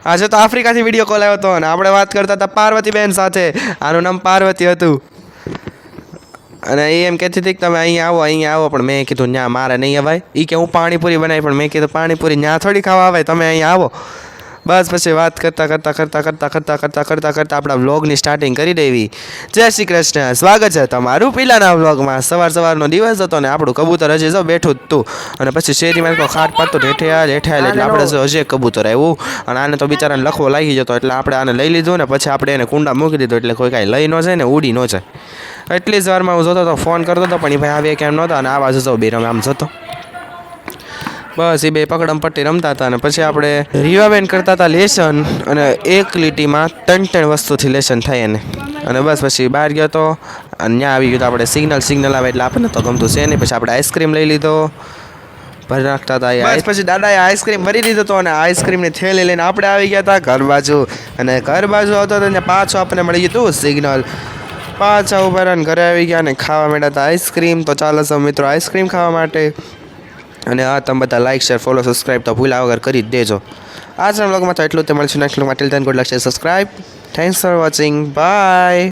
આજે તો આફ્રિકાથી video call આવ્યો હતો અને આપણે વાત કરતા હતા પાર્વતીબેન સાથે. આનું નામ પાર્વતી હતું અને એ એમ કહેતી હતી કે તમે અહીંયા આવો પણ મેં કીધું ત્યાં મારે નહીં અવાય. એ કે હું પાણીપુરી બનાવી પણ મેં કીધું પાણીપુરી ત્યાં થોડી ખાવા આવે, તમે અહીંયા આવો. બસ પછી વાત કરતાં આપણા વ્લોગની સ્ટાર્ટિંગ કરી દેવી. જય શ્રી કૃષ્ણ, સ્વાગત છે તમારું પીલાના વ્લોગમાં. સવારનો દિવસ હતો ને આપણું કબૂતર હજી જો બેઠું જ તું અને પછી શેરીમાં કોઈ ખાટ પાડતું હેઠે એટલે આપણે હજી કબૂતર આવ્યું અને આને તો બિચારાને લખવો લાગી જતો એટલે આપણે આને લઈ લીધું ને પછી આપણે એને કુંડા મૂકી દીધો એટલે કોઈ કાંઈ લઈ ન જાય ને ઉડી ન જાય. એટલી જ વારમાં હું જોતો હતો, ફોન કરતો હતો પણ એ ભાઈ આવે કેમ નહોતા અને આવા જતો બે રમે આમ જતો. બસ એ બે પકડમ પટ્ટી રમતા હતા અને પછી આપણે રીવાબેન કરતા હતા લેસન અને એક લીટીમાં ત્રણ વસ્તુથી લેસન થાય એને. અને બસ પછી બહાર ગયો હતો અને ત્યાં આવી ગયો તો આપણે સિગ્નલ આવે એટલે આપણને તો ગમતું છે નહીં. પછી આપણે આઈસ્ક્રીમ લઈ લીધો, ભરી નાખતા હતા. પછી દાદાએ આઈસ્ક્રીમ ભરી દીધો હતો અને આઈસ્ક્રીમની થેલી લઈને આપણે આવી ગયા હતા ઘર બાજુ. અને ઘર બાજુ આવતો હતો ત્યાં પાછો આપણને મળી ગયું હતું સિગ્નલ. પાછા ઉભા રહીને ઘરે આવી ગયા અને ખાવા માંડ્યા હતા આઈસ્ક્રીમ. તો ચાલો સૌ મિત્રો આઈસ્ક્રીમ ખાવા માટે. અને હા, તમે બધા લાઈક શેર ફોલો સબસ્ક્રાઈબ તો ભૂલા વગર કરી જ દેજો. આજના વ્લોગમાં તો એટલું જ. મળશું નેક્સ્ટ વ્લોગમાં. Till then good luck, share subscribe. Thanks for watching. By.